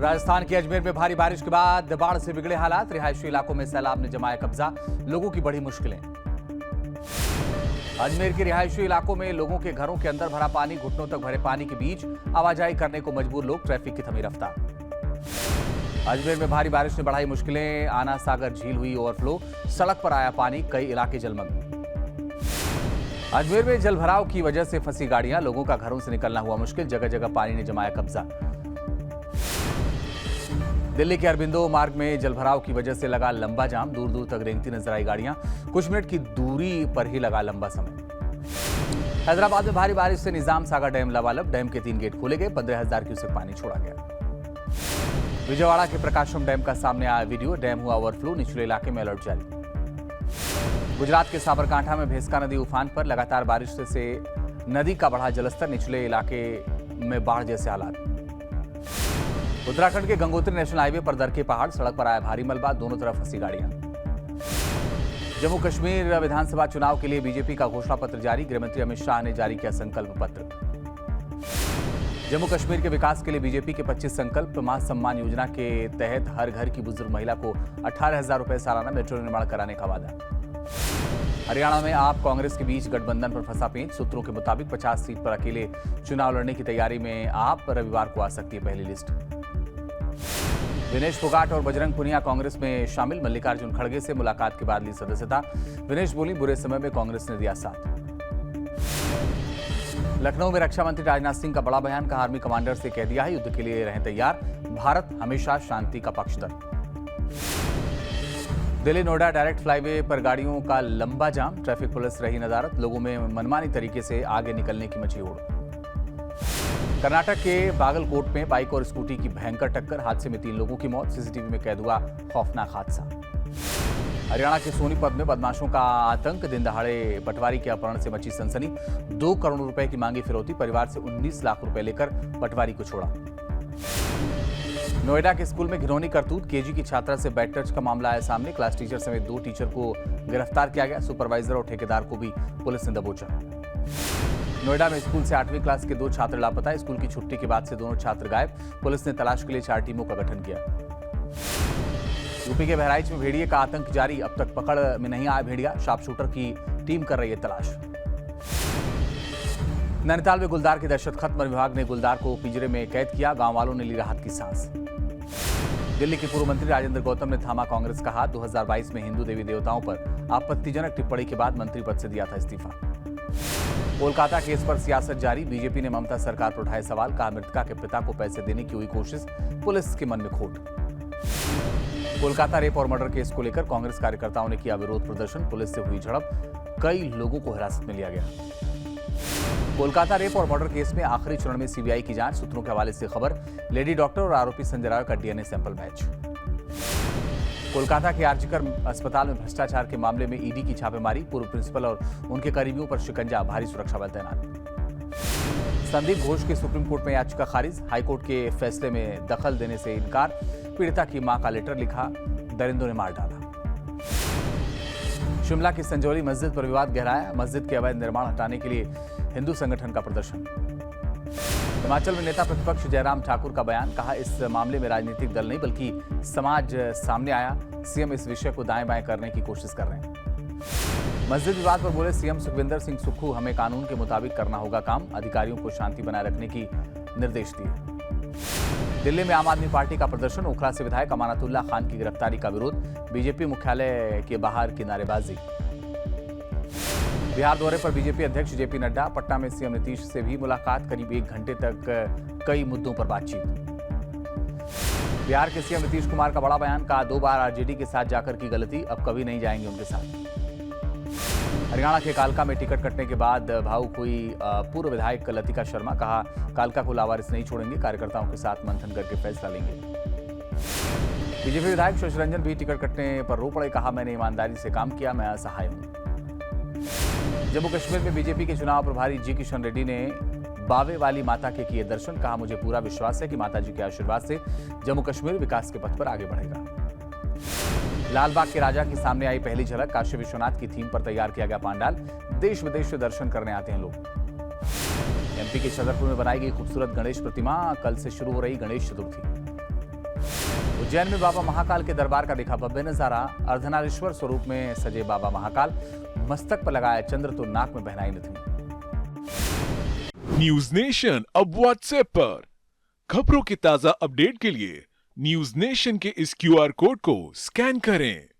राजस्थान के अजमेर में भारी बारिश के बाद बाढ़ से बिगड़े हालात। रिहायशी इलाकों में सैलाब ने जमाया कब्जा, लोगों की बढ़ी मुश्किलें। अजमेर के रिहायशी इलाकों में लोगों के घरों के अंदर भरा पानी, घुटनों तक भरे पानी के बीच आवाजाही करने को मजबूर लोग, ट्रैफिक की थमी रफ्तार। अजमेर में भारी बारिश ने बढ़ाई मुश्किलें, आना सागर झील हुई ओवरफ्लो, सड़क पर आया पानी, कई इलाके जलमग्न। अजमेर में जलभराव की वजह से फंसी गाड़ियां, लोगों का घरों से निकलना हुआ मुश्किल, जगह जगह पानी ने जमाया कब्जा। दिल्ली के अरबिंदो मार्ग में जलभराव की वजह से लगा लंबा जाम, दूर दूर तक रेंगती नजर आई गाड़ियां, कुछ मिनट की दूरी पर ही लगा लंबा समय। हैदराबाद में भारी बारिश से निजाम सागर डैम लबालब, डैम के 3 गेट खोले गए, 15,000 क्यूसेक पानी छोड़ा गया। विजयवाड़ा के प्रकाशम डैम का सामने आया वीडियो, डैम हुआ ओवरफ्लो, निचले इलाके में अलर्ट जारी। गुजरात के साबरकांठा में भेस्का नदी उफान पर, लगातार बारिश से नदी का बढ़ा जलस्तर, निचले इलाके में बाढ़ जैसे हालात। उत्तराखंड के गंगोत्री नेशनल हाईवे पर दरके पहाड़, सड़क पर आया भारी मलबा, दोनों तरफ फंसी गाड़ियां। जम्मू कश्मीर विधानसभा चुनाव के लिए बीजेपी का घोषणा पत्र जारी, गृहमंत्री अमित शाह ने जारी किया संकल्प पत्र। जम्मू कश्मीर के विकास के लिए बीजेपी के 25 संकल्प। मां सम्मान योजना के तहत हर घर की बुजुर्ग महिला को 18,000 रुपए सालाना, मेट्रो निर्माण कराने का वादा। हरियाणा में आप कांग्रेस के बीच गठबंधन पर फंसा पेंच, सूत्रों के मुताबिक 50 सीट पर अकेले चुनाव लड़ने की तैयारी में आप, रविवार को आ सकती है पहली लिस्ट। विनेश फोगाट और बजरंग पुनिया कांग्रेस में शामिल, मल्लिकार्जुन खड़गे से मुलाकात के बाद ली सदस्यता। विनेश बोली, बुरे समय में कांग्रेस ने दिया साथ। लखनऊ में रक्षा मंत्री राजनाथ सिंह का बड़ा बयान, कहा आर्मी कमांडर से कह दिया है युद्ध के लिए रहें तैयार, भारत हमेशा शांति का पक्षधर। दिल्ली नोएडा डायरेक्ट फ्लाईवे पर गाड़ियों का लंबा जाम, ट्रैफिक पुलिस रही नजारत, लोगों में मनमानी तरीके से आगे निकलने की मची होड़। कर्नाटक के बागलकोट में बाइक और स्कूटी की भयंकर टक्कर, हादसे में 3 लोगों की मौत, सीसीटीवी में कैद हुआ खौफनाक हादसा। हरियाणा के सोनीपत में बदमाशों का आतंक, दिन दहाड़े पटवारी के अपहरण से मची सनसनी, 2 करोड़ रुपए की मांगी फिरौती, परिवार से 19 लाख रुपए लेकर पटवारी को छोड़ा। नोएडा के स्कूल में घिनौनी करतूत, केजी की छात्रा से बैड टच का मामला आया सामने, क्लास टीचर समेत 2 टीचर को गिरफ्तार किया गया, सुपरवाइजर और ठेकेदार को भी पुलिस ने दबोचा। नोएडा में स्कूल से 8वीं क्लास के 2 छात्र लापता, स्कूल की छुट्टी के बाद से दोनों छात्र गायब, पुलिस ने तलाश के लिए 4 टीमों का गठन किया। यूपी के बहराइच में भेड़िए का आतंक जारी, अब तक पकड़ में नहीं आया भेड़िया, शार्प शूटर की टीम कर रही है तलाश। नैनीताल में गुलदार की दहशत खत्म, विभाग ने गुलदार को पिंजरे में कैद किया, गांव वालों ने ली राहत की सांस। दिल्ली के पूर्व मंत्री राजेंद्र गौतम ने थामा कांग्रेस का हाथ, 2022 में हिंदू देवी देवताओं पर आपत्तिजनक टिप्पणी के बाद मंत्री पद से दिया था इस्तीफा। कोलकाता केस पर सियासत जारी, बीजेपी ने ममता सरकार पर उठाए सवाल, कहा मृतका के पिता को पैसे देने की हुई कोशिश, पुलिस के मन में खोट। कोलकाता रेप और मर्डर केस को लेकर कांग्रेस कार्यकर्ताओं ने किया विरोध प्रदर्शन, पुलिस से हुई झड़प, कई लोगों को हिरासत में लिया गया। कोलकाता रेप और मर्डर केस में आखिरी चरण में सीबीआई की जांच, सूत्रों के हवाले से खबर, लेडी डॉक्टर और आरोपी संजय राय का डीएनए सैंपल मैच। कोलकाता के आरजीकर अस्पताल में भ्रष्टाचार के मामले में ईडी की छापेमारी, पूर्व प्रिंसिपल और उनके करीबियों पर शिकंजा, भारी सुरक्षा बल तैनात। संदीप घोष की सुप्रीम कोर्ट में याचिका खारिज, हाईकोर्ट के फैसले में दखल देने से इनकार, पीड़िता की मां का लेटर लिखा, दरिंदों ने मार डाला। शिमला की संजौली मस्जिद पर विवाद गहराया, मस्जिद के अवैध निर्माण हटाने के लिए हिंदू संगठन का प्रदर्शन। हिमाचल में नेता प्रतिपक्ष जयराम ठाकुर का बयान, कहा इस मामले में राजनीतिक दल नहीं बल्कि समाज सामने आया, सीएम इस विषय को दाएं बाएं करने की कोशिश कर रहे हैं। मस्जिद विवाद पर बोले सीएम सुखविंदर सिंह सुक्खू, हमें कानून के मुताबिक करना होगा काम, अधिकारियों को शांति बनाए रखने की निर्देश दिए। दिल्ली में आम आदमी पार्टी का प्रदर्शन, ओखला से विधायक अमानतुल्ला खान की गिरफ्तारी का विरोध, बीजेपी मुख्यालय के बाहर की नारेबाजी। बिहार दौरे पर बीजेपी अध्यक्ष जेपी नड्डा, पटना में सीएम नीतीश से भी मुलाकात, करीब 1 घंटे तक कई मुद्दों पर बातचीत। बिहार के सीएम नीतीश कुमार का बड़ा बयान, कहा 2 बार आरजेडी के साथ जाकर की गलती, अब कभी नहीं जाएंगे उनके साथ। हरियाणा के कालका में टिकट कटने के बाद भावुक हुई पूर्व विधायक लतिका शर्मा, कहा कालका को लावारिस नहीं छोड़ेंगे, कार्यकर्ताओं के साथ मंथन करके फैसला लेंगे। बीजेपी विधायक शशि रंजन भी टिकट कटने पर रो पड़े, कहा मैंने ईमानदारी से काम किया, मैं असहाय हूं। जम्मू कश्मीर में बीजेपी के चुनाव प्रभारी जी किशन रेड्डी ने बावे वाली माता के किए दर्शन, कहा मुझे पूरा विश्वास है कि माता जी के आशीर्वाद से जम्मू कश्मीर विकास के पथ पर आगे बढ़ेगा। लालबाग के राजा की सामने आई पहली झलक, काशी विश्वनाथ की थीम पर तैयार किया गया पांडाल, देश विदेश से दर्शन करने आते हैं लोग। एमपी के छतरपुर में बनाई गई खूबसूरत गणेश प्रतिमा, कल से शुरू हो रही गणेश चतुर्थी। उज्जैन में बाबा महाकाल के दरबार का दिखा भव्य नजारा। अर्धनारीश्वर स्वरूप में सजे बाबा महाकाल, मस्तक पर लगाया चंद्र तो नाक में बहनाई नथनी। न्यूज नेशन अब व्हाट्सएप पर खबरों के ताजा अपडेट के लिए न्यूज नेशन के इस क्यूआर कोड को स्कैन करें।